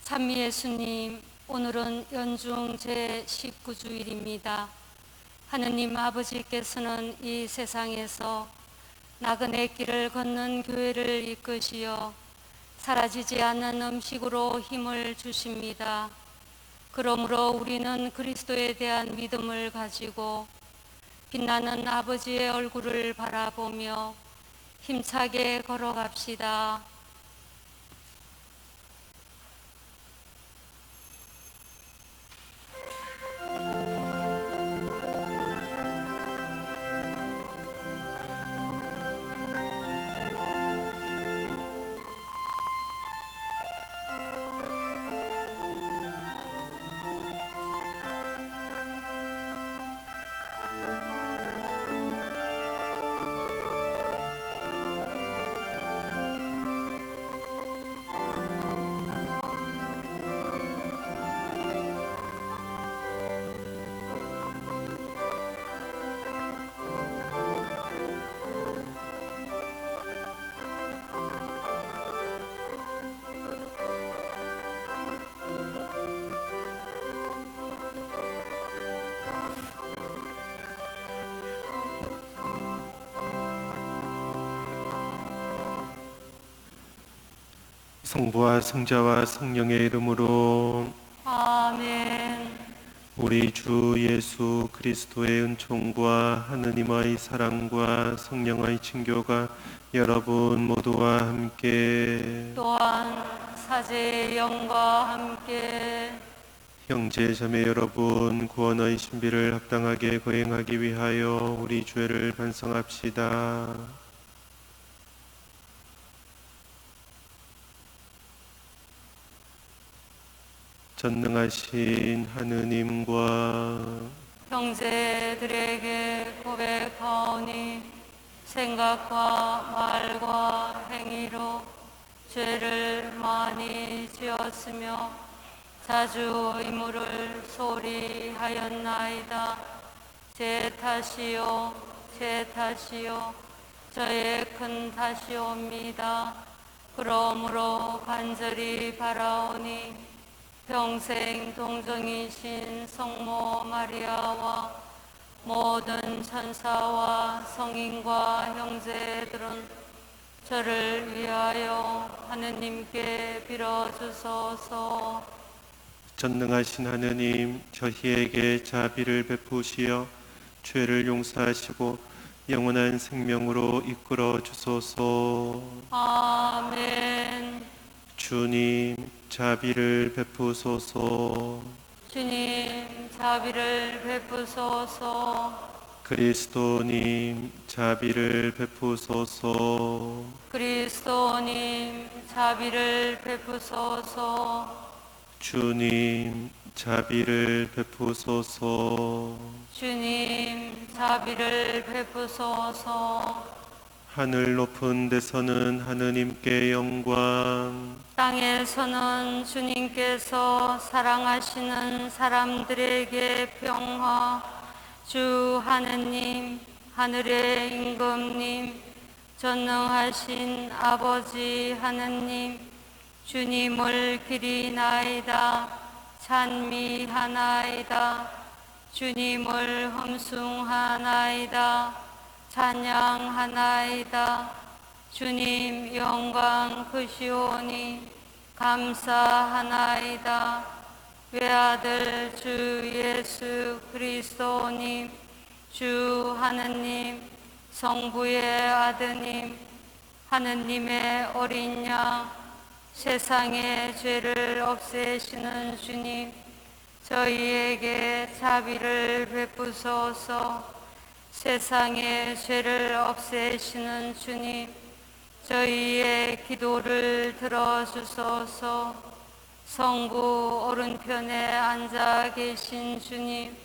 찬미 예수님, 오늘은 연중 제19주일입니다. 하느님 아버지께서는 이 세상에서 나그네 길을 걷는 교회를 이끄시어 사라지지 않는 음식으로 힘을 주십니다. 그러므로 우리는 그리스도에 대한 믿음을 가지고 빛나는 아버지의 얼굴을 바라보며 힘차게 걸어갑시다. 성부와 성자와 성령의 이름으로 아멘. 우리 주 예수 그리스도의 은총과 하느님의 사랑과 성령의 친교가 여러분 모두와 함께 또한 사제의 영과 함께 형제 자매 여러분, 구원의 신비를 합당하게 거행하기 위하여 우리 죄를 반성합시다. 전능하신 하느님과 형제들에게 고백하오니 생각과 말과 행위로 죄를 많이 지었으며 자주 의무를 소홀히 하였나이다. 제 탓이요 제 탓이요 저의 큰 탓이옵니다. 그러므로 간절히 바라오니 평생 동정이신 성모 마리아와 모든 천사와 성인과 형제들은 저를 위하여 하느님께 빌어주소서. 전능하신 하느님, 저희에게 자비를 베푸시어 죄를 용서하시고 영원한 생명으로 이끌어 주소서. 아멘. 주님, 자비를 베푸소서. 주님, 자비를 베푸소서. 그리스도님, 자비를 베푸소서. 그리스도님, 자비를 베푸소서. 주님, 자비를 베푸소서. 주님, 자비를 베푸소서. 하늘 높은 데서는 하느님께 영광, 땅에서는 주님께서 사랑하시는 사람들에게 평화. 주 하느님, 하늘의 임금님, 전능하신 아버지 하느님, 주님을 기리나이다. 찬미하나이다. 주님을 흠숭하나이다. 찬양하나이다. 주님 영광 크시오니 감사하나이다. 외아들 주 예수 그리스도님, 주 하느님, 성부의 아드님, 하느님의 어린 양, 세상의 죄를 없애시는 주님, 저희에게 자비를 베푸소서. 세상의 죄를 없애시는 주님, 저희의 기도를 들어주소서. 성부 오른편에 앉아 계신 주님,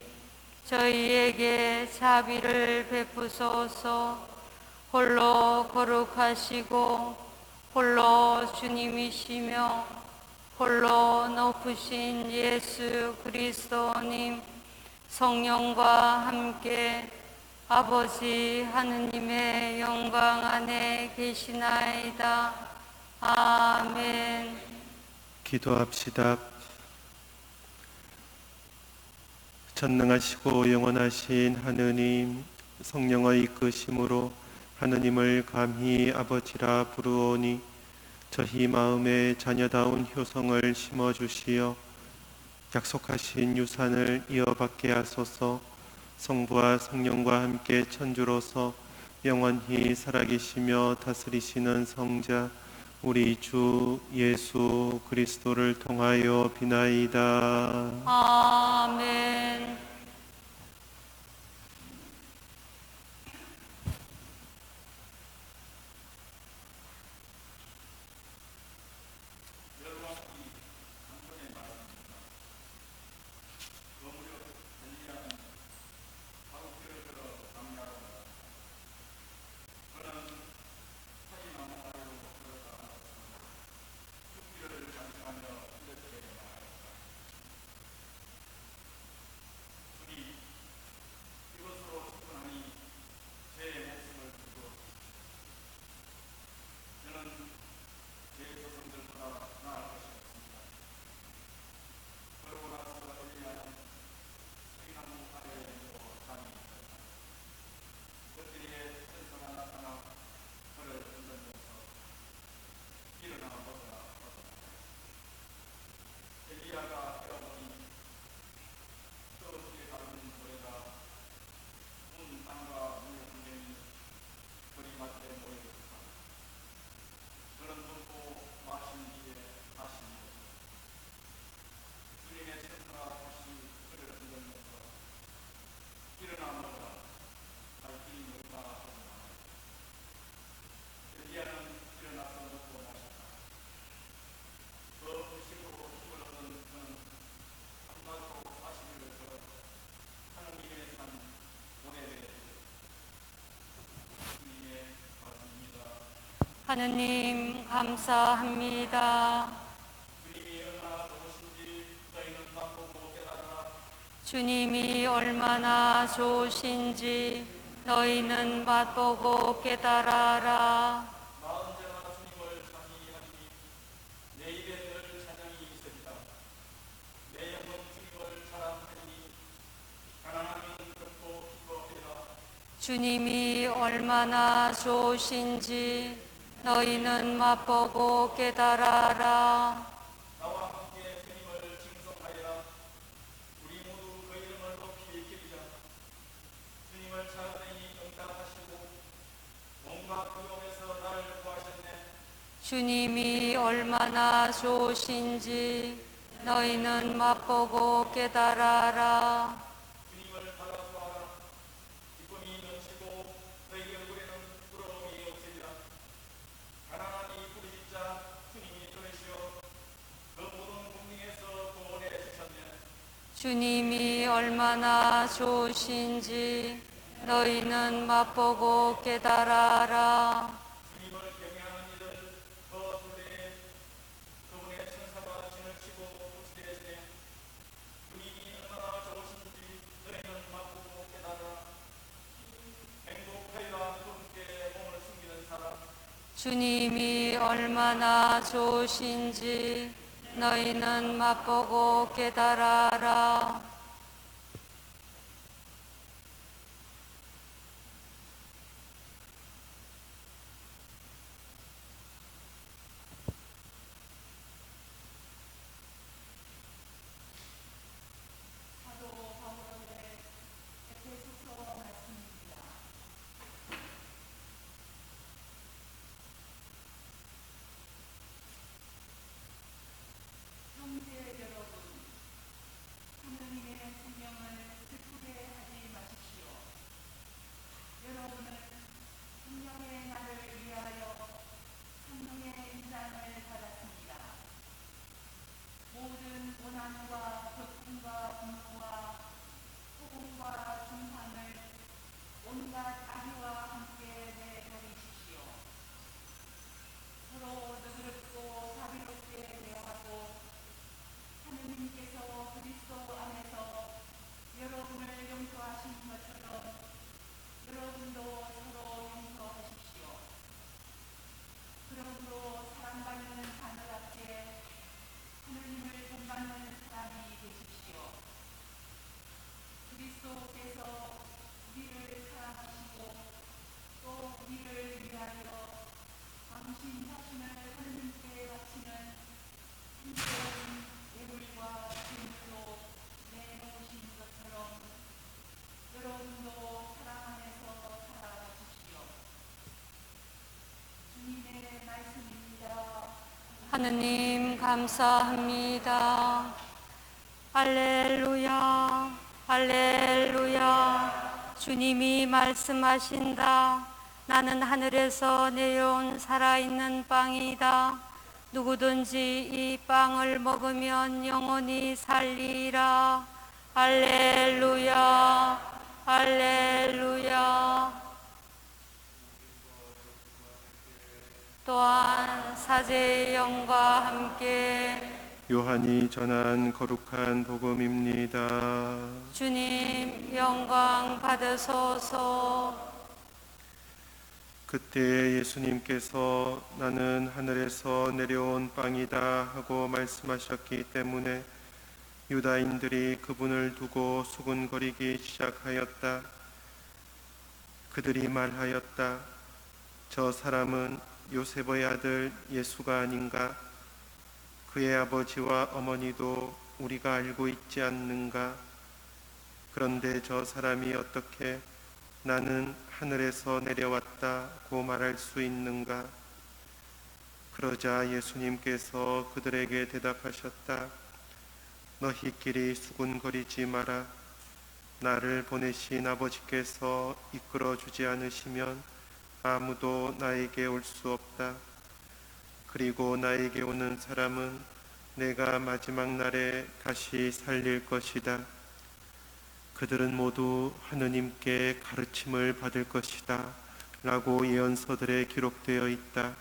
저희에게 자비를 베푸소서. 홀로 거룩하시고 홀로 주님이시며 홀로 높으신 예수 그리스도님, 성령과 함께 아버지 하느님의 영광 안에 계시나이다. 아멘. 기도합시다. 전능하시고 영원하신 하느님, 성령의 이끄심으로 하느님을 감히 아버지라 부르오니 저희 마음에 자녀다운 효성을 심어주시어 약속하신 유산을 이어받게 하소서. 성부와 성령과 함께 천주로서 영원히 살아계시며 다스리시는 성자 우리 주 예수 그리스도를 통하여 비나이다. 아멘. 하느님 감사합니다. 주님이 얼마나 좋으신지 너희는 맛보고 깨달아라. 주님이 얼마나 좋으신지 너희는 맛보고 깨달아라. 나와 함께 주님을 칭송하여 우리 모두 그 이름을 높이 기리자. 주님을 찾으니 응답하시고 온갖 두려움에서 나를 구하셨네. 주님이 얼마나 좋으신지 너희는 맛보고 깨달아라. 주님을 바라보아라. 기쁨이 넘치고 너희 얼굴에는 부러움이 없으리라. 가난하니 부르짖자. 주님이 들으시어 그 모든 국민에서 구원해 주셨네. 주님이 얼마나 좋으신지 너희는 맛보고 깨달아라. 주님을 경외하는 이들 더 둘레에 그분의 천사가 진을 치고 부스레시네. 주님이 얼마나 좋으신지 너희는 맛보고 깨달아. 행복하여라. 주님께 몸을 숨기는 사람. 주님이 얼마나 좋으신지 너희는 맛보고 깨달아라. 형제 여러분, 하나님의 하느님 감사합니다. 할렐루야, 할렐루야. 주님이 말씀하신다. 나는 하늘에서 내려온 살아있는 빵이다. 누구든지 이 빵을 먹으면 영원히 살리라. 할렐루야, 할렐루야. 또한 사제의 영과 함께 요한이 전한 거룩한 복음입니다. 주님 영광 받으소서. 그때 예수님께서 나는 하늘에서 내려온 빵이다 하고 말씀하셨기 때문에 유다인들이 그분을 두고 수군거리기 시작하였다. 그들이 말하였다. 저 사람은 요셉의 아들 예수가 아닌가? 그의 아버지와 어머니도 우리가 알고 있지 않는가? 그런데 저 사람이 어떻게 나는 하늘에서 내려왔다고 말할 수 있는가? 그러자 예수님께서 그들에게 대답하셨다. 너희끼리 수군거리지 마라. 나를 보내신 아버지께서 이끌어 주지 않으시면 아무도 나에게 올 수 없다. 그리고 나에게 오는 사람은 내가 마지막 날에 다시 살릴 것이다. 그들은 모두 하느님께 가르침을 받을 것이다 라고 예언서들에 기록되어 있다.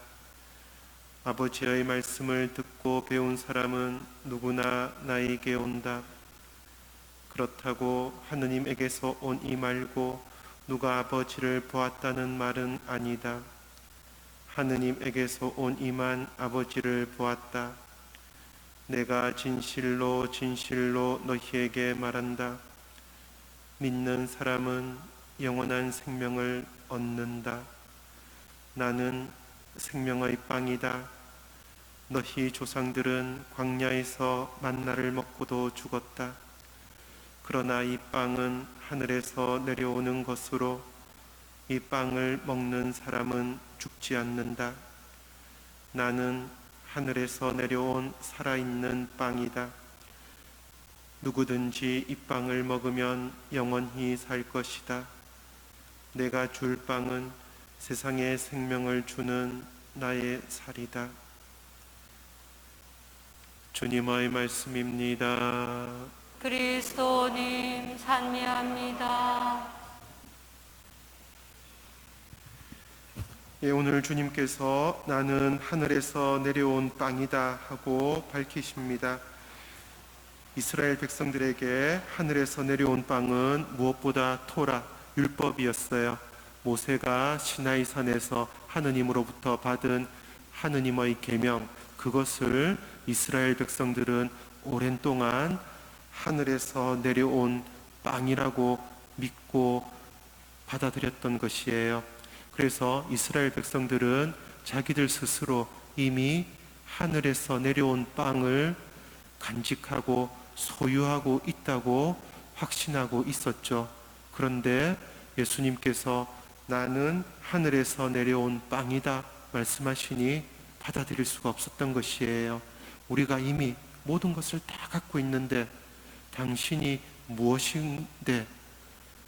아버지의 말씀을 듣고 배운 사람은 누구나 나에게 온다. 그렇다고 하느님에게서 온 이 말고 누가 아버지를 보았다는 말은 아니다. 하느님에게서 온 이만 아버지를 보았다. 내가 진실로 진실로 너희에게 말한다. 믿는 사람은 영원한 생명을 얻는다. 나는 생명의 빵이다. 너희 조상들은 광야에서 만나를 먹고도 죽었다. 그러나 이 빵은 하늘에서 내려오는 것으로 이 빵을 먹는 사람은 죽지 않는다. 나는 하늘에서 내려온 살아있는 빵이다. 누구든지 이 빵을 먹으면 영원히 살 것이다. 내가 줄 빵은 세상에 생명을 주는 나의 살이다. 주님의 말씀입니다. 그리스도님 찬미합니다. 예, 오늘 주님께서 나는 하늘에서 내려온 빵이다 하고 밝히십니다. 이스라엘 백성들에게 하늘에서 내려온 빵은 무엇보다 토라, 율법이었어요. 모세가 시나이산에서 하느님으로부터 받은 하느님의 계명, 그것을 이스라엘 백성들은 오랜 동안 하늘에서 내려온 빵이라고 믿고 받아들였던 것이에요. 그래서 이스라엘 백성들은 자기들 스스로 이미 하늘에서 내려온 빵을 간직하고 소유하고 있다고 확신하고 있었죠. 그런데 예수님께서 나는 하늘에서 내려온 빵이다 말씀하시니 받아들일 수가 없었던 것이에요. 우리가 이미 모든 것을 다 갖고 있는데 당신이 무엇인데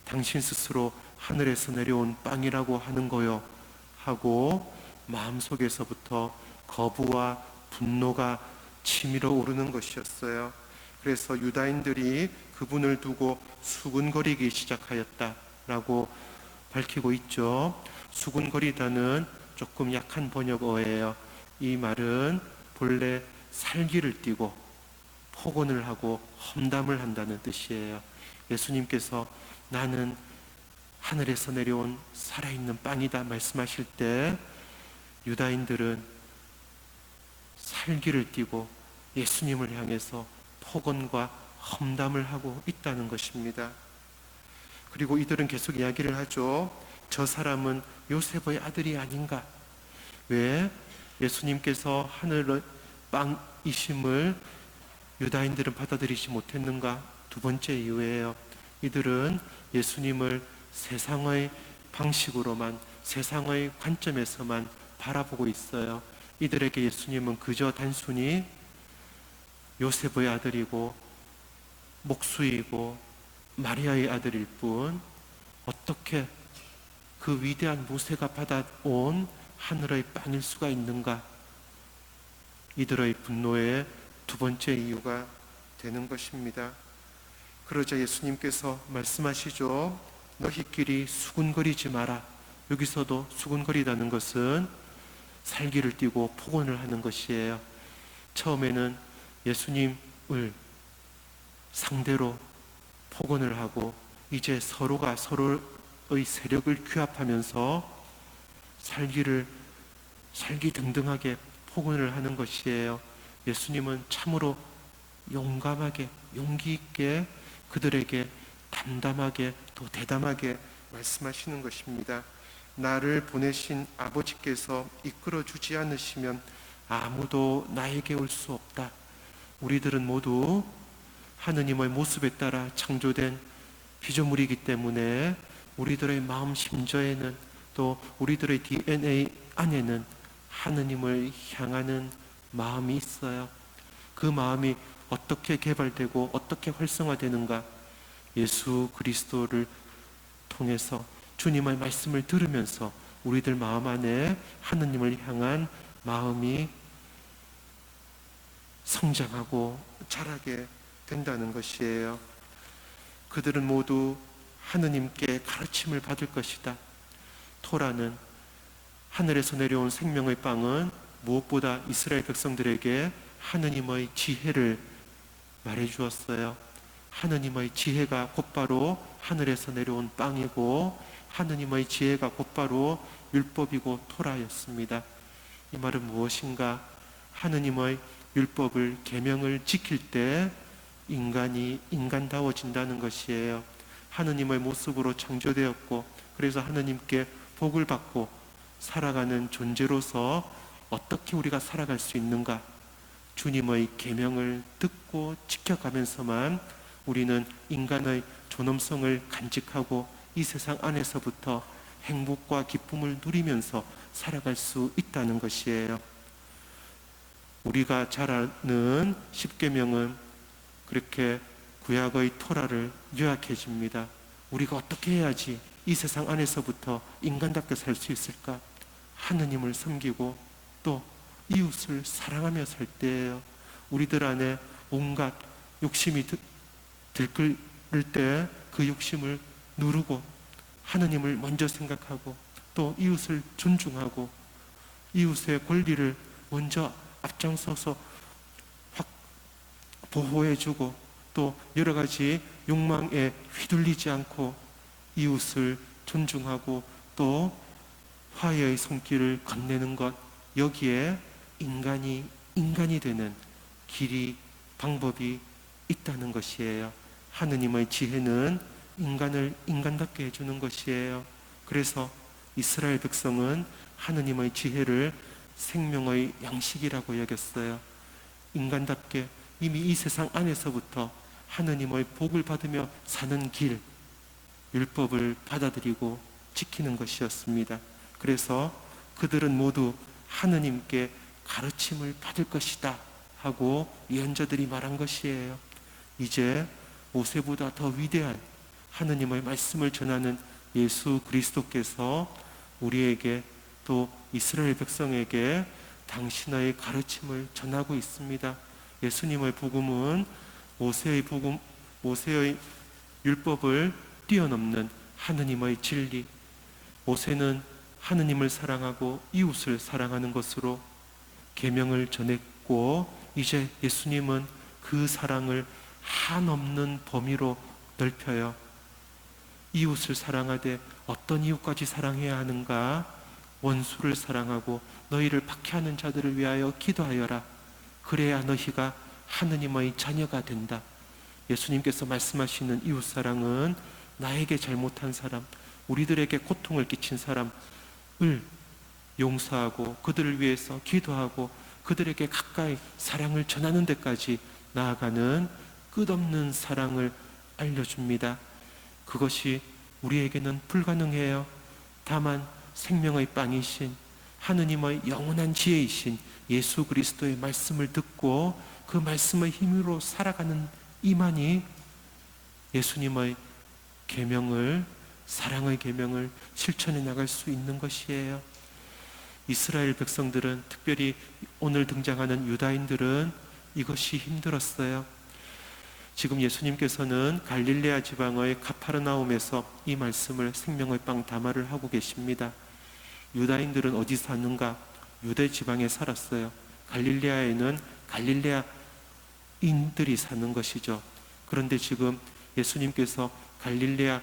당신 스스로 하늘에서 내려온 빵이라고 하는 거요 하고 마음속에서부터 거부와 분노가 치밀어 오르는 것이었어요. 그래서 유다인들이 그분을 두고 수군거리기 시작하였다라고 밝히고 있죠. 수군거리다는 조금 약한 번역어예요. 이 말은 본래 살기를 띠고 폭언을 하고 험담을 한다는 뜻이에요. 예수님께서 나는 하늘에서 내려온 살아있는 빵이다 말씀하실 때 유다인들은 살기를 띠고 예수님을 향해서 폭언과 험담을 하고 있다는 것입니다. 그리고 이들은 계속 이야기를 하죠. 저 사람은 요셉의 아들이 아닌가? 왜 예수님께서 하늘의 빵이심을 유다인들은 받아들이지 못했는가? 두 번째 이유예요. 이들은 예수님을 세상의 방식으로만, 세상의 관점에서만 바라보고 있어요. 이들에게 예수님은 그저 단순히 요셉의 아들이고 목수이고 마리아의 아들일 뿐 어떻게 그 위대한 모세가 받아온 하늘의 빵일 수가 있는가? 이들의 분노의 두 번째 이유가 되는 것입니다. 그러자 예수님께서 말씀하시죠. 너희끼리 수군거리지 마라. 여기서도 수군거리다는 것은 살기를 띠고 폭언을 하는 것이에요. 처음에는 예수님을 상대로 폭언을 하고 이제 서로가 서로의 세력을 규합하면서 살기 등등하게 폭언을 하는 것이에요. 예수님은 참으로 용감하게 용기 있게 그들에게 담담하게 또 대담하게 말씀하시는 것입니다. 나를 보내신 아버지께서 이끌어 주지 않으시면 아무도 나에게 올 수 없다. 우리들은 모두 하느님의 모습에 따라 창조된 피조물이기 때문에 우리들의 마음 심저에는 또 우리들의 DNA 안에는 하느님을 향하는 마음이 있어요. 그 마음이 어떻게 개발되고 어떻게 활성화되는가? 예수 그리스도를 통해서 주님의 말씀을 들으면서 우리들 마음 안에 하느님을 향한 마음이 성장하고 자라게 된다는 것이에요. 그들은 모두 하느님께 가르침을 받을 것이다. 토라는 하늘에서 내려온 생명의 빵은 무엇보다 이스라엘 백성들에게 하느님의 지혜를 말해 주었어요. 하느님의 지혜가 곧바로 하늘에서 내려온 빵이고 하느님의 지혜가 곧바로 율법이고 토라였습니다. 이 말은 무엇인가? 하느님의 율법을 계명을 지킬 때 인간이 인간다워진다는 것이에요. 하느님의 모습으로 창조되었고 그래서 하느님께 복을 받고 살아가는 존재로서 어떻게 우리가 살아갈 수 있는가? 주님의 계명을 듣고 지켜가면서만 우리는 인간의 존엄성을 간직하고 이 세상 안에서부터 행복과 기쁨을 누리면서 살아갈 수 있다는 것이에요. 우리가 잘 아는 십계명은 그렇게 구약의 토라를 요약해 줍니다. 우리가 어떻게 해야지 이 세상 안에서부터 인간답게 살 수 있을까? 하느님을 섬기고 또 이웃을 사랑하며 살 때예요. 우리들 안에 온갖 욕심이 들끓을 때 그 욕심을 누르고 하느님을 먼저 생각하고 또 이웃을 존중하고 이웃의 권리를 먼저 앞장서서 확 보호해주고 또 여러 가지 욕망에 휘둘리지 않고 이웃을 존중하고 또 화해의 손길을 건네는 것, 여기에 인간이 되는 길이 방법이 있다는 것이에요. 하느님의 지혜는 인간을 인간답게 해주는 것이에요. 그래서 이스라엘 백성은 하느님의 지혜를 생명의 양식이라고 여겼어요. 인간답게 이미 이 세상 안에서부터 하느님의 복을 받으며 사는 길, 율법을 받아들이고 지키는 것이었습니다. 그래서 그들은 모두 하느님께 가르침을 받을 것이다 하고 예언자들이 말한 것이에요. 이제 모세보다 더 위대한 하느님의 말씀을 전하는 예수 그리스도께서 우리에게 또 이스라엘 백성에게 당신의 가르침을 전하고 있습니다. 예수님의 복음은 모세의 율법을 뛰어넘는 하느님의 진리. 모세는 하느님을 사랑하고 이웃을 사랑하는 것으로 계명을 전했고 이제 예수님은 그 사랑을 한없는 범위로 넓혀요. 이웃을 사랑하되 어떤 이웃까지 사랑해야 하는가? 원수를 사랑하고 너희를 박해하는 자들을 위하여 기도하여라. 그래야 너희가 하느님의 자녀가 된다. 예수님께서 말씀하시는 이웃사랑은 나에게 잘못한 사람, 우리들에게 고통을 끼친 사람을 용서하고 그들을 위해서 기도하고 그들에게 가까이 사랑을 전하는 데까지 나아가는 끝없는 사랑을 알려줍니다. 그것이 우리에게는 불가능해요. 다만 생명의 빵이신 하느님의 영원한 지혜이신 예수 그리스도의 말씀을 듣고 그 말씀의 힘으로 살아가는 이만이 예수님의 계명을, 사랑의 계명을 실천해 나갈 수 있는 것이에요. 이스라엘 백성들은, 특별히 오늘 등장하는 유다인들은 이것이 힘들었어요. 지금 예수님께서는 갈릴레아 지방의 가파르나움에서 이 말씀을 생명의 빵 담화를 하고 계십니다. 유다인들은 어디 사는가? 유대 지방에 살았어요. 갈릴레아에는 갈릴레아인들이 사는 것이죠. 그런데 지금 예수님께서 갈릴레아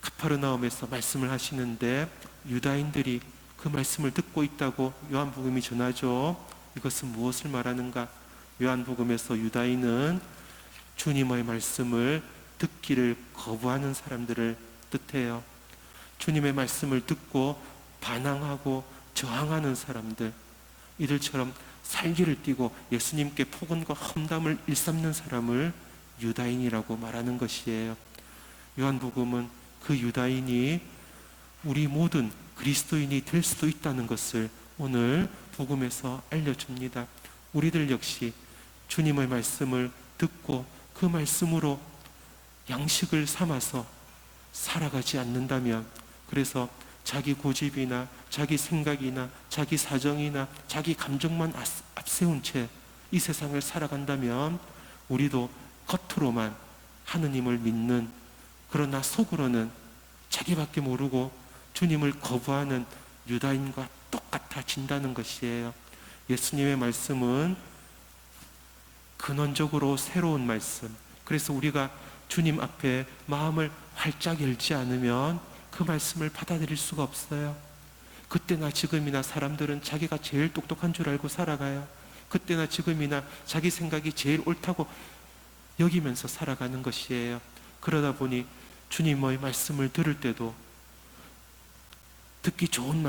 가파르나움에서 말씀을 하시는데 유다인들이 그 말씀을 듣고 있다고 요한복음이 전하죠. 이것은 무엇을 말하는가? 요한복음에서 유다인은 주님의 말씀을 듣기를 거부하는 사람들을 뜻해요. 주님의 말씀을 듣고 반항하고 저항하는 사람들, 이들처럼 살기를 띠고 예수님께 폭언과 험담을 일삼는 사람을 유다인이라고 말하는 것이에요. 요한복음은 그 유다인이 우리 모든 그리스도인이 될 수도 있다는 것을 오늘 복음에서 알려줍니다. 우리들 역시 주님의 말씀을 듣고 그 말씀으로 양식을 삼아서 살아가지 않는다면, 그래서 자기 고집이나 자기 생각이나 자기 사정이나 자기 감정만 앞세운 채 이 세상을 살아간다면 우리도 겉으로만 하느님을 믿는, 그러나 속으로는 자기밖에 모르고 주님을 거부하는 유다인과 똑같아진다는 것이에요. 예수님의 말씀은 근원적으로 새로운 말씀, 그래서 우리가 주님 앞에 마음을 활짝 열지 않으면 그 말씀을 받아들일 수가 없어요. 그때나 지금이나 사람들은 자기가 제일 똑똑한 줄 알고 살아가요. 그때나 지금이나 자기 생각이 제일 옳다고 여기면서 살아가는 것이에요. 그러다 보니 주님의 말씀을 들을 때도 듣기 좋은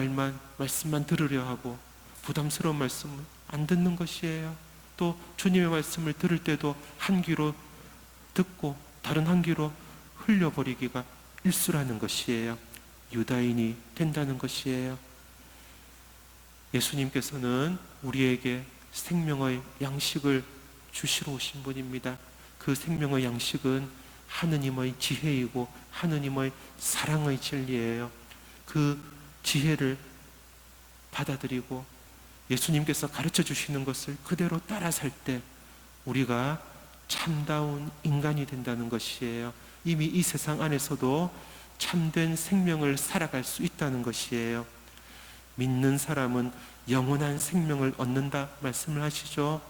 말씀만 들으려 하고 부담스러운 말씀은 안 듣는 것이에요. 또 주님의 말씀을 들을 때도 한 귀로 듣고 다른 한 귀로 흘려버리기가 일수라는 것이에요. 유다인이 된다는 것이에요. 예수님께서는 우리에게 생명의 양식을 주시러 오신 분입니다. 그 생명의 양식은 하느님의 지혜이고 하느님의 사랑의 진리예요. 그 지혜를 받아들이고 예수님께서 가르쳐 주시는 것을 그대로 따라 살 때 우리가 참다운 인간이 된다는 것이에요. 이미 이 세상 안에서도 참된 생명을 살아갈 수 있다는 것이에요. 믿는 사람은 영원한 생명을 얻는다 말씀을 하시죠.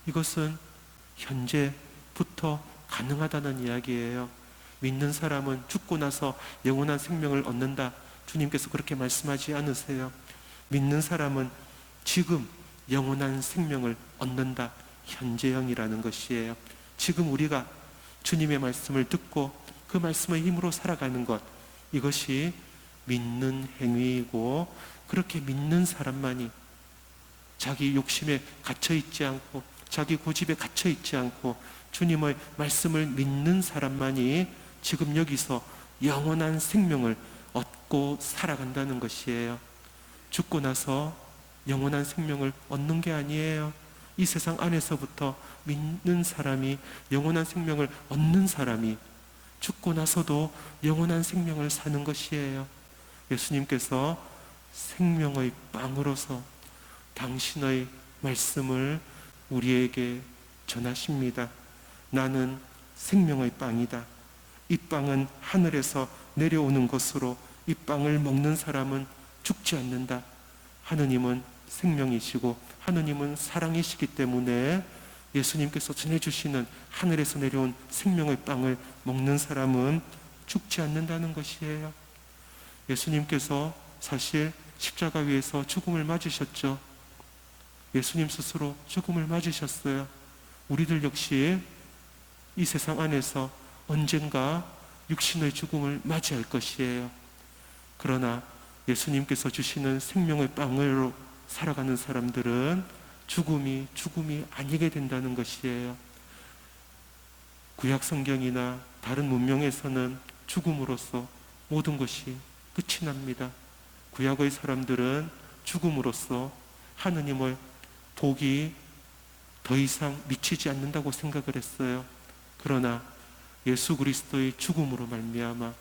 이것은 현재부터 가능하다는 이야기예요. 믿는 사람은 죽고 나서 영원한 생명을 얻는다, 주님께서 그렇게 말씀하지 않으세요. 믿는 사람은 지금 영원한 생명을 얻는다, 현재형이라는 것이에요. 지금 우리가 주님의 말씀을 듣고 그 말씀의 힘으로 살아가는 것, 이것이 믿는 행위이고, 그렇게 믿는 사람만이 자기 욕심에 갇혀있지 않고 자기 고집에 갇혀있지 않고 주님의 말씀을 믿는 사람만이 지금 여기서 영원한 생명을 얻고 살아간다는 것이에요. 죽고 나서 영원한 생명을 얻는 게 아니에요. 이 세상 안에서부터 믿는 사람이, 영원한 생명을 얻는 사람이 죽고 나서도 영원한 생명을 사는 것이에요. 예수님께서 생명의 빵으로서 당신의 말씀을 우리에게 전하십니다. 나는 생명의 빵이다. 이 빵은 하늘에서 내려오는 것으로 이 빵을 먹는 사람은 죽지 않는다. 하느님은 생명이시고 하느님은 사랑이시기 때문에 예수님께서 전해주시는 하늘에서 내려온 생명의 빵을 먹는 사람은 죽지 않는다는 것이에요. 예수님께서 사실 십자가 위에서 죽음을 맞으셨죠. 예수님 스스로 죽음을 맞으셨어요. 우리들 역시 이 세상 안에서 언젠가 육신의 죽음을 맞이할 것이에요. 그러나 예수님께서 주시는 생명의 빵으로 살아가는 사람들은 죽음이 아니게 된다는 것이에요. 구약 성경이나 다른 문명에서는 죽음으로써 모든 것이 끝이 납니다. 구약의 사람들은 죽음으로써 하느님의 복이 더 이상 미치지 않는다고 생각을 했어요. 그러나 예수 그리스도의 죽음으로 말미암아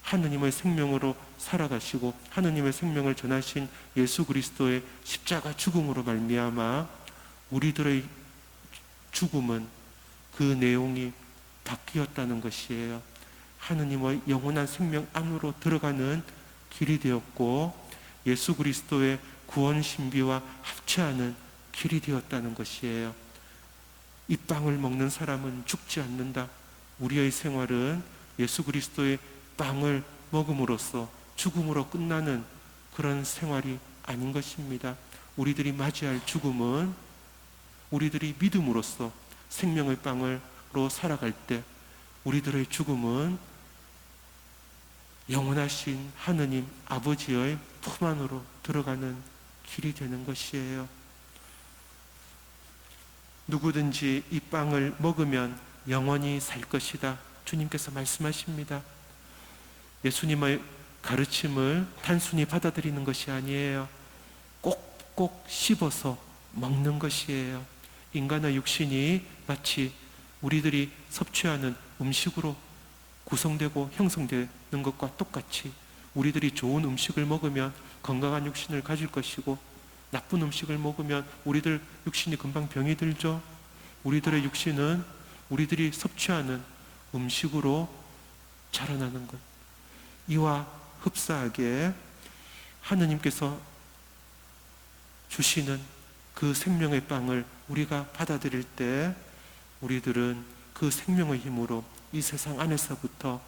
하느님의 생명으로 살아가시고 하느님의 생명을 전하신 예수 그리스도의 십자가 죽음으로 말미암아 우리들의 죽음은 그 내용이 바뀌었다는 것이에요. 하느님의 영원한 생명 안으로 들어가는 길이 되었고 예수 그리스도의 구원 신비와 합체하는 길이 되었다는 것이에요. 이 빵을 먹는 사람은 죽지 않는다. 우리의 생활은 예수 그리스도의 빵을 먹음으로써 죽음으로 끝나는 그런 생활이 아닌 것입니다. 우리들이 맞이할 죽음은 우리들이 믿음으로써 생명의 빵으로 살아갈 때 우리들의 죽음은 영원하신 하느님 아버지의 품 안으로 들어가는 길이 되는 것이에요. 누구든지 이 빵을 먹으면 영원히 살 것이다. 주님께서 말씀하십니다. 예수님의 가르침을 단순히 받아들이는 것이 아니에요. 꼭꼭 씹어서 먹는 것이에요. 인간의 육신이 마치 우리들이 섭취하는 음식으로 구성되고 형성되는 것과 똑같이 우리들이 좋은 음식을 먹으면 건강한 육신을 가질 것이고 나쁜 음식을 먹으면 우리들 육신이 금방 병이 들죠. 우리들의 육신은 우리들이 섭취하는 음식으로 자라나는 것. 이와 흡사하게 하느님께서 주시는 그 생명의 빵을 우리가 받아들일 때 우리들은 그 생명의 힘으로 이 세상 안에서부터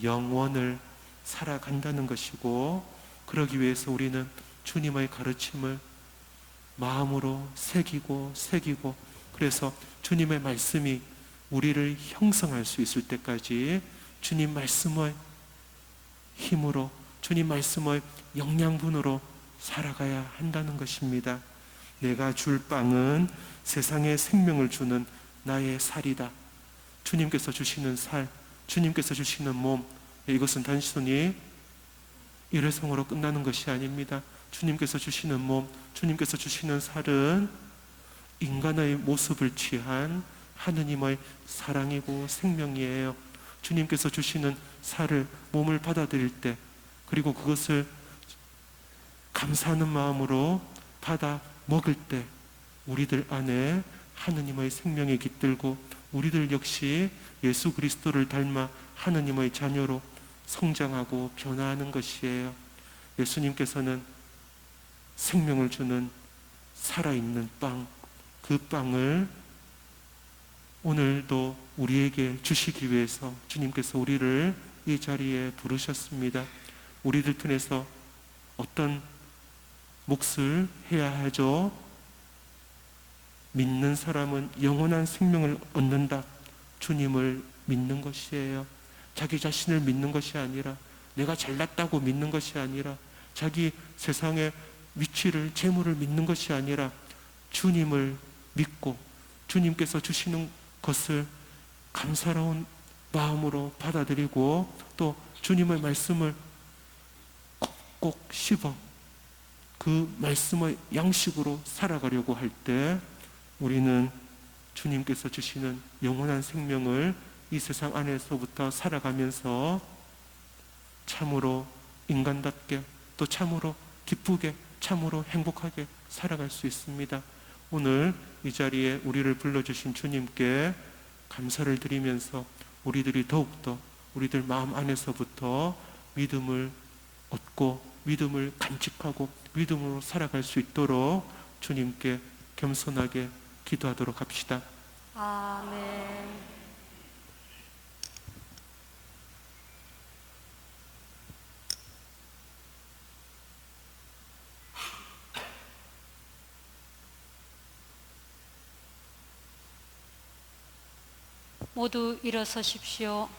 영원을 살아간다는 것이고, 그러기 위해서 우리는 주님의 가르침을 마음으로 새기고 그래서 주님의 말씀이 우리를 형성할 수 있을 때까지 주님 말씀의 힘으로 주님 말씀의 영양분으로 살아가야 한다는 것입니다. 내가 줄 빵은 세상에 생명을 주는 나의 살이다. 주님께서 주시는 살, 주님께서 주시는 몸, 이것은 단순히 일회성으로 끝나는 것이 아닙니다. 주님께서 주시는 몸, 주님께서 주시는 살은 인간의 모습을 취한 하느님의 사랑이고 생명이에요. 주님께서 주시는 살을, 몸을 받아들일 때, 그리고 그것을 감사하는 마음으로 받아 먹을 때 우리들 안에 하느님의 생명이 깃들고 우리들 역시 예수 그리스도를 닮아 하느님의 자녀로 성장하고 변화하는 것이에요. 예수님께서는 생명을 주는 살아있는 빵, 그 빵을 오늘도 우리에게 주시기 위해서 주님께서 우리를 이 자리에 부르셨습니다. 우리들 편에서 어떤 몫을 해야 하죠? 믿는 사람은 영원한 생명을 얻는다. 주님을 믿는 것이에요. 자기 자신을 믿는 것이 아니라, 내가 잘났다고 믿는 것이 아니라, 자기 세상의 위치를, 재물을 믿는 것이 아니라 주님을 믿고 주님께서 주시는 것을 감사로운 마음으로 받아들이고 또 주님의 말씀을 꼭 씹어 그 말씀의 양식으로 살아가려고 할 때 우리는 주님께서 주시는 영원한 생명을 이 세상 안에서부터 살아가면서 참으로 인간답게, 또 참으로 기쁘게, 참으로 행복하게 살아갈 수 있습니다. 오늘 이 자리에 우리를 불러주신 주님께 감사를 드리면서 우리들이 더욱더 우리들 마음 안에서부터 믿음을 얻고 믿음을 간직하고 믿음으로 살아갈 수 있도록 주님께 겸손하게 기도하도록 합시다. 아멘. 모두 일어서십시오.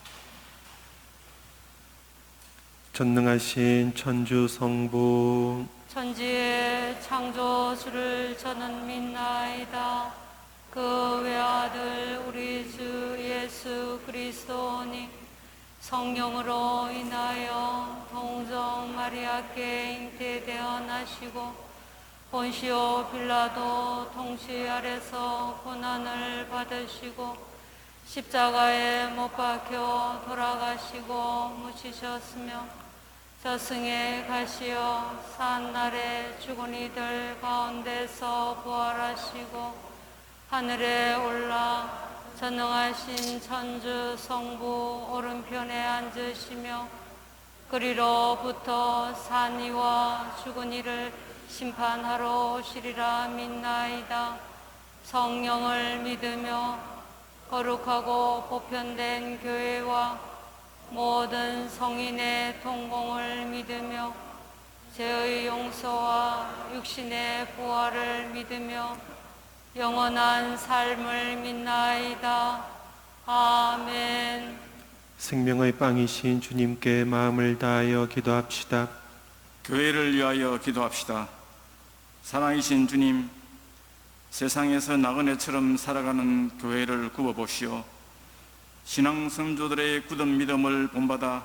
전능하신 천주 성부, 천지의 창조주를 저는 믿나이다. 그 외아들 우리 주 예수 그리스도니 성령으로 인하여 동정 마리아께 잉태되어 나시고 본시오 빌라도 통치 아래서 고난을 받으시고 십자가에 못 박혀 돌아가시고 묻히셨으며 저승에 가시어 산날에 죽은 이들 가운데서 부활하시고 하늘에 올라 전능하신 천주 성부 오른편에 앉으시며 그리로부터 산 이와 죽은 이를 심판하러 오시리라 믿나이다. 성령을 믿으며 거룩하고 보편된 교회와 모든 성인의 동공을 믿으며 죄의 용서와 육신의 부활을 믿으며 영원한 삶을 믿나이다. 아멘. 생명의 빵이신 주님께 마음을 다하여 기도합시다. 교회를 위하여 기도합시다. 사랑이신 주님, 세상에서 나그네처럼 살아가는 교회를 굽어보시오. 신앙 성도들의 굳은 믿음을 본받아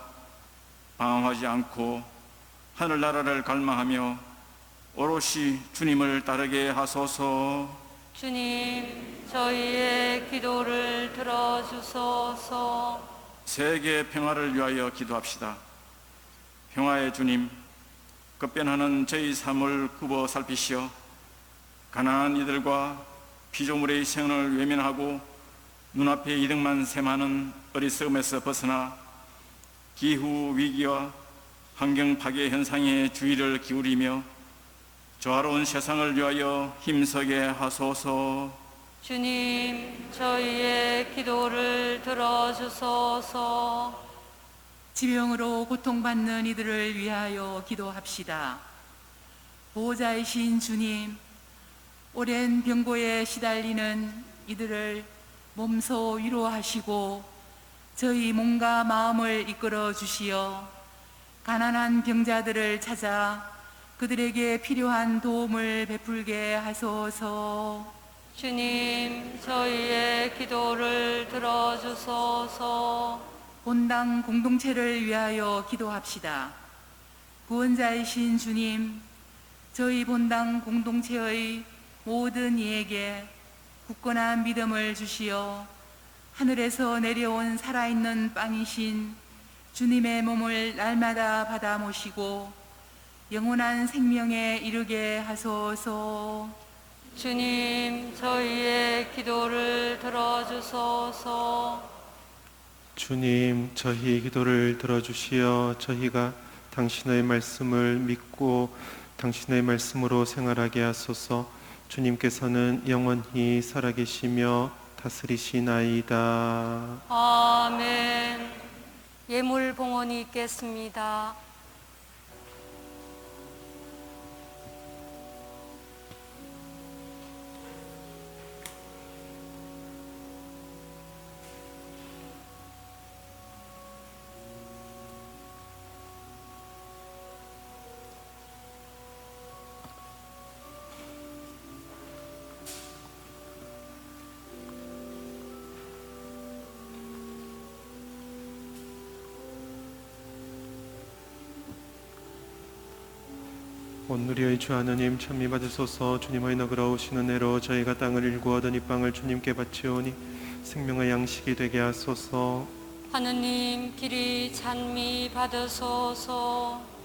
방황하지 않고 하늘나라를 갈망하며 오롯이 주님을 따르게 하소서. 주님, 저희의 기도를 들어주소서. 세계 평화를 위하여 기도합시다. 평화의 주님, 급변하는 저희 삶을 굽어 살피시어 가난한 이들과 피조물의 생을 외면하고 눈앞의 이득만 셈하는 어리석음에서 벗어나 기후 위기와 환경 파괴 현상에 주의를 기울이며 조화로운 세상을 위하여 힘서게 하소서. 주님, 저희의 기도를 들어주소서. 지병으로 고통받는 이들을 위하여 기도합시다. 보호자이신 주님, 오랜 병고에 시달리는 이들을 몸소 위로하시고 저희 몸과 마음을 이끌어 주시어 가난한 병자들을 찾아 그들에게 필요한 도움을 베풀게 하소서. 주님, 저희의 기도를 들어주소서. 본당 공동체를 위하여 기도합시다. 구원자이신 주님, 저희 본당 공동체의 모든 이에게 굳건한 믿음을 주시어 하늘에서 내려온 살아있는 빵이신 주님의 몸을 날마다 받아 모시고 영원한 생명에 이르게 하소서. 주님, 저희의 기도를 들어주소서. 주님, 저희 기도를 들어주시어 저희가 당신의 말씀을 믿고 당신의 말씀으로 생활하게 하소서. 주님께서는 영원히 살아계시며 다스리시나이다. 아멘. 예물 봉헌이 있겠습니다. 온누리의 주 하느님, 찬미 받으소서. 주님의 너그러 오시는 애로 저희가 땅을 일구 얻은 이 빵을 주님께 바치오니 생명의 양식이 되게 하소서. 하느님, 길이 찬미 받으소서.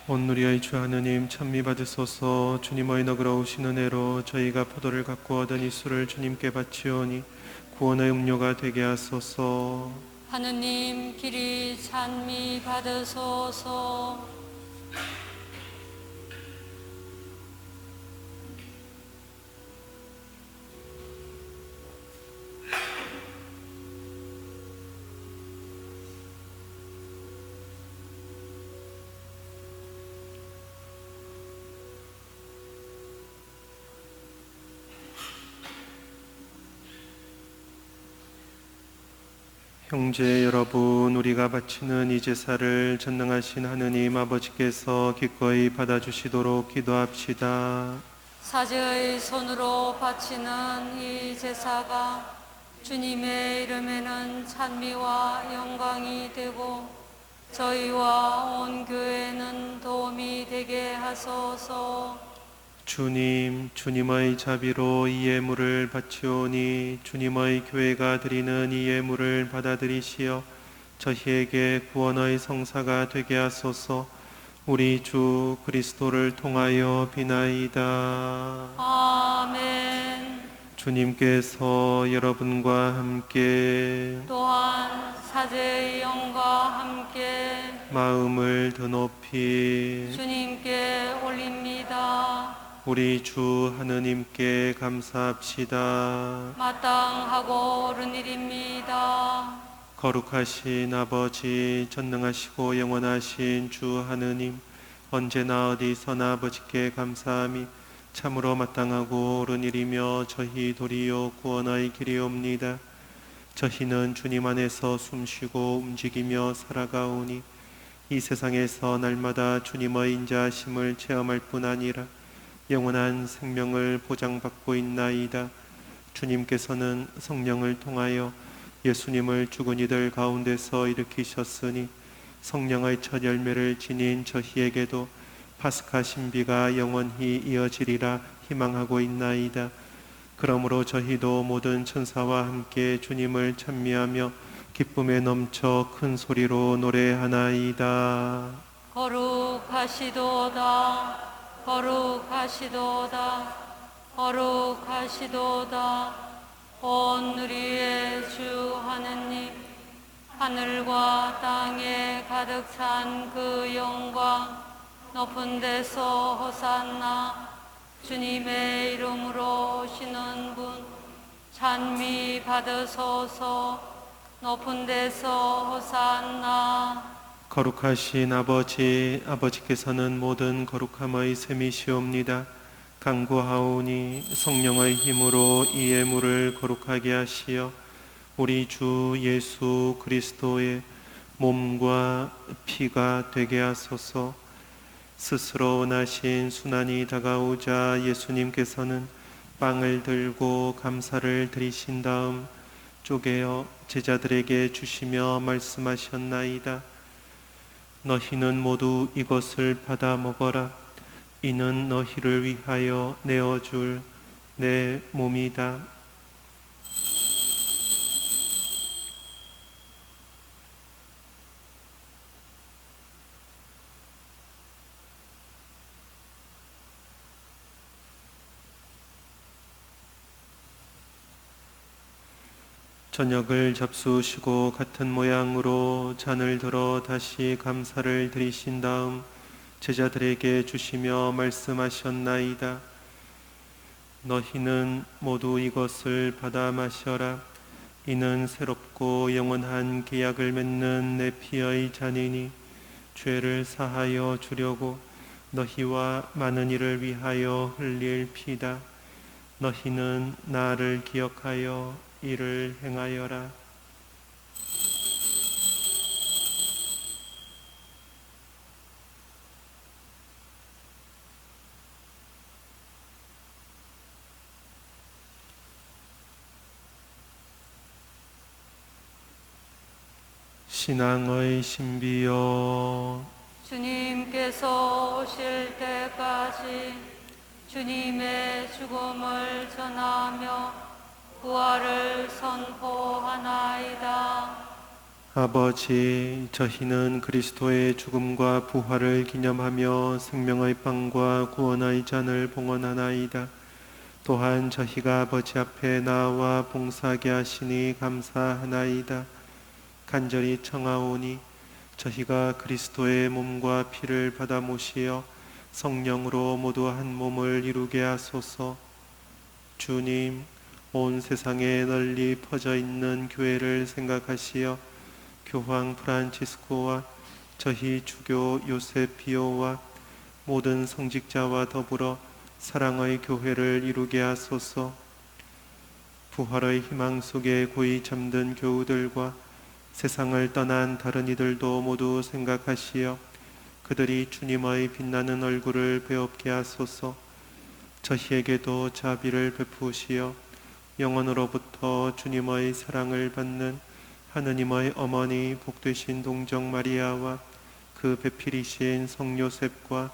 온누리의 주 하느님, 찬미 받으소서. 주님의 너그러 오시는 애로 저희가 포도를 갖고 얻은 이 술을 주님께 바치오니 구원의 음료가 되게 하소서. 하느님, 길이 찬미 받으소서. 형제 여러분, 우리가 바치는 이 제사를 전능하신 하느님 아버지께서 기꺼이 받아주시도록 기도합시다. 사제의 손으로 바치는 이 제사가 주님의 이름에는 찬미와 영광이 되고 저희와 온 교회는 도움이 되게 하소서. 주님, 주님의 자비로 이 예물을 바치오니 주님의 교회가 드리는 이 예물을 받아들이시어 저희에게 구원의 성사가 되게 하소서. 우리 주 그리스도를 통하여 비나이다. 아멘. 주님께서 여러분과 함께 또한 사제의 영과 함께 마음을 더 높이 주님께 올립니다. 우리 주 하느님께 감사합시다. 마땅하고 옳은 일입니다. 거룩하신 아버지, 전능하시고 영원하신 주 하느님, 언제나 어디서나 아버지께 감사함이 참으로 마땅하고 옳은 일이며 저희 도리요 구원의 길이옵니다. 저희는 주님 안에서 숨쉬고 움직이며 살아가오니 이 세상에서 날마다 주님의 인자하심을 체험할 뿐 아니라 영원한 생명을 보장받고 있나이다. 주님께서는 성령을 통하여 예수님을 죽은 이들 가운데서 일으키셨으니 성령의 첫 열매를 지닌 저희에게도 파스카 신비가 영원히 이어지리라 희망하고 있나이다. 그러므로 저희도 모든 천사와 함께 주님을 찬미하며 기쁨에 넘쳐 큰 소리로 노래하나이다. 거룩하시도다. 거룩하시도다. 거룩하시도다. 온 우리의 주 하느님, 하늘과 땅에 가득 찬 그 영광, 높은 데서 호산나. 주님의 이름으로 오시는 분 찬미 받으소서. 높은 데서 호산나. 거룩하신 아버지, 아버지께서는 모든 거룩함의 셈이시옵니다. 간구하오니 성령의 힘으로 이 예물을 거룩하게 하시어 우리 주 예수 그리스도의 몸과 피가 되게 하소서. 스스로 원하신 순환이 다가오자 예수님께서는 빵을 들고 감사를 드리신 다음 쪼개어 제자들에게 주시며 말씀하셨나이다. 너희는 모두 이것을 받아 먹어라. 이는 너희를 위하여 내어줄 내 몸이다. 저녁을 잡수시고 같은 모양으로 잔을 들어 다시 감사를 드리신 다음 제자들에게 주시며 말씀하셨나이다. 너희는 모두 이것을 받아 마셔라. 이는 새롭고 영원한 계약을 맺는 내 피의 잔이니 죄를 사하여 주려고 너희와 많은 이를 위하여 흘릴 피다. 너희는 나를 기억하여 이를 행하여라. 신앙의 신비여, 주님께서 오실 때까지 주님의 죽음을 전하며 부활을 선포하나이다. 아버지, 저희는 그리스도의 죽음과 부활을 기념하며 생명의 빵과 구원의 잔을 봉헌하나이다. 또한 저희가 아버지 앞에 나와 봉사하게 하시니 감사하나이다. 간절히 청하오니 저희가 그리스도의 몸과 피를 받아 모시어 성령으로 모두 한 몸을 이루게 하소서. 주님, 온 세상에 널리 퍼져 있는 교회를 생각하시어 교황 프란치스코와 저희 주교 요세피오와 모든 성직자와 더불어 사랑의 교회를 이루게 하소서. 부활의 희망 속에 고이 잠든 교우들과 세상을 떠난 다른 이들도 모두 생각하시어 그들이 주님의 빛나는 얼굴을 배웁게 하소서. 저희에게도 자비를 베푸시어 영원으로부터 주님의 사랑을 받는 하느님의 어머니 복되신 동정 마리아와 그 배필이신 성 요셉과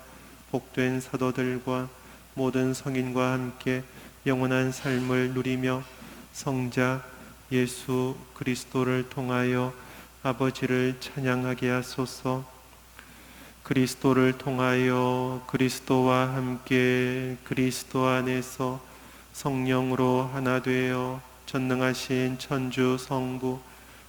복된 사도들과 모든 성인과 함께 영원한 삶을 누리며 성자 예수 그리스도를 통하여 아버지를 찬양하게 하소서. 그리스도를 통하여 그리스도와 함께 그리스도 안에서 성령으로 하나 되어 전능하신 천주 성부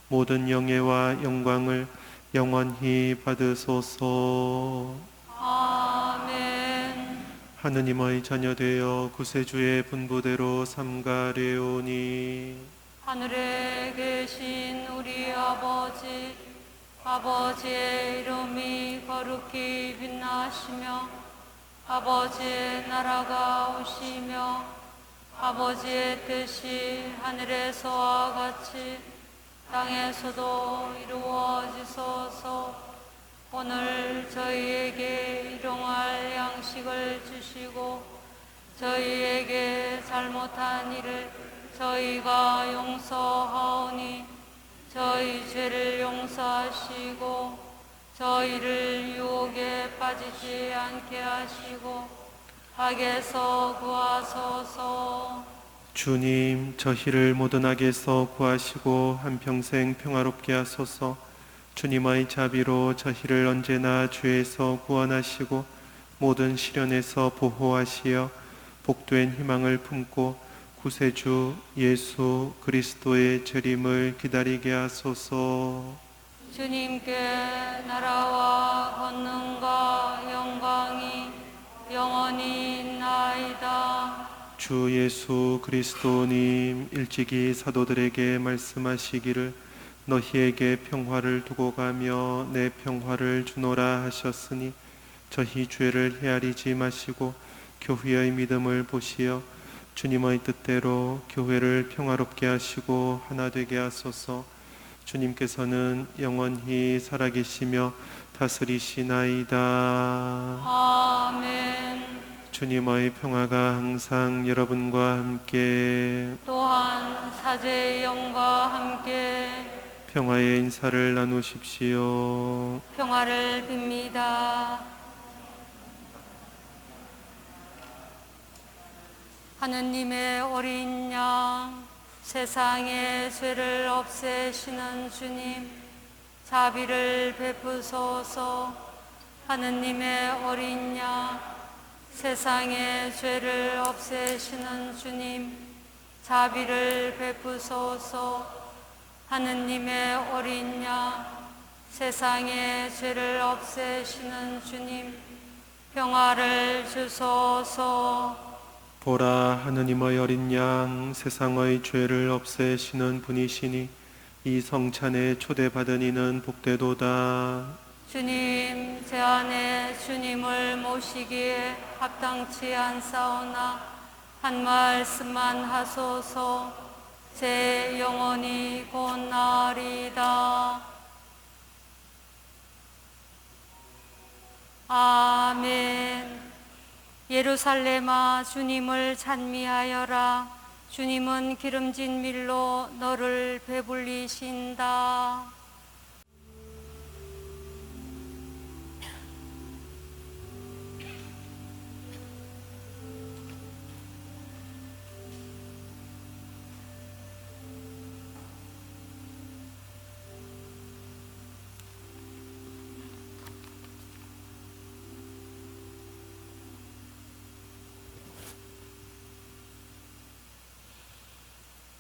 모든 영예와 영광을 영원히 받으소서. 아멘. 하느님의 자녀 되어 구세주의 분부대로 삼가려오니 하늘에 계신 우리 아버지, 아버지의 이름이 거룩히 빛나시며 아버지의 나라가 오시며 아버지의 뜻이 하늘에서와 같이 땅에서도 이루어지소서. 오늘 저희에게 일용할 양식을 주시고 저희에게 잘못한 일을 저희가 용서하오니 저희 죄를 용서하시고 저희를 유혹에 빠지지 않게 하시고 악에서 구하소서. 주님, 저희를 모든 악에서 구하시고 한평생 평화롭게 하소서. 주님의 자비로 저희를 언제나 죄에서 구원하시고 모든 시련에서 보호하시어 복된 희망을 품고 구세주 예수 그리스도의 재림을 기다리게 하소서. 주님께 나라와 권능과 영광이 영원히 있나이다. 주 예수 그리스도님 일찍이 사도들에게 말씀하시기를 너희에게 평화를 두고 가며 내 평화를 주노라 하셨으니 저희 죄를 헤아리지 마시고 교회의 믿음을 보시어 주님의 뜻대로 교회를 평화롭게 하시고 하나 되게 하소서. 주님께서는 영원히 살아계시며 다스리시나이다. 아멘. 주님의 평화가 항상 여러분과 함께 또한 사제의 영과 함께 평화의 인사를 나누십시오. 평화를 빕니다. 하느님의 어린 양, 세상의 죄를 없애시는 주님, 자비를 베푸소서. 하느님의 어린 양, 세상의 죄를 없애시는 주님, 자비를 베푸소서. 하느님의 어린 양, 세상의 죄를 없애시는 주님, 평화를 주소서. 보라, 하느님의 어린 양, 세상의 죄를 없애시는 분이시니 이 성찬에 초대받은 이는 복되도다. 주님, 제 안에 주님을 모시기에 합당치 않사오나 한 말씀만 하소서. 제 영혼이 곧 나으리다. 아멘. 예루살렘아, 주님을 찬미하여라. 주님은 기름진 밀로 너를 배불리신다.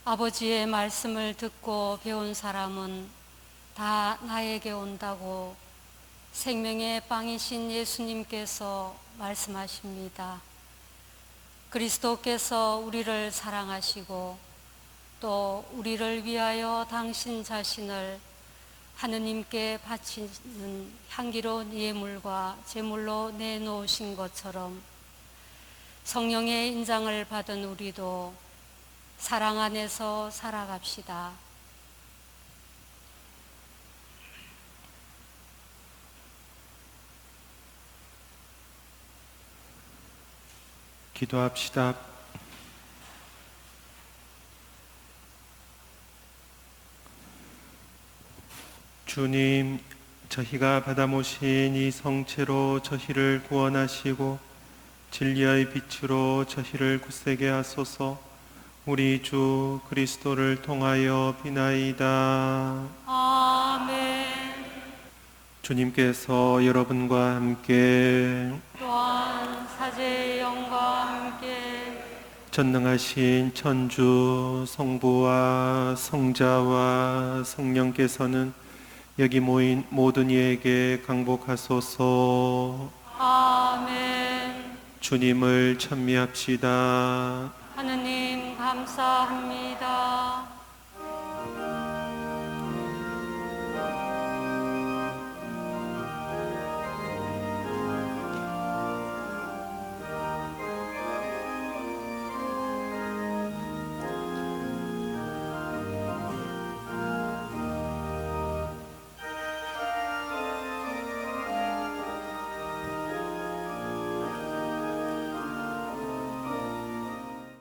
아버지의 말씀을 듣고 배운 사람은 다 나에게 온다고 생명의 빵이신 예수님께서 말씀하십니다. 그리스도께서 우리를 사랑하시고 또 우리를 위하여 당신 자신을 하느님께 바치는 향기로운 예물과 제물로 내놓으신 것처럼 성령의 인장을 받은 우리도 사랑 안에서 살아갑시다. 기도합시다. 주님, 저희가 받아 모신 이 성체로 저희를 구원하시고 진리의 빛으로 저희를 굳세게 하소서. 우리 주 그리스도를 통하여 비나이다. 아멘. 주님께서 여러분과 함께 또한 사제의 영과 함께 전능하신 천주 성부와 성자와 성령께서는 여기 모인 모든 이에게 강복하소서. 아멘. 주님을 찬미합시다. 하느님 감사합니다.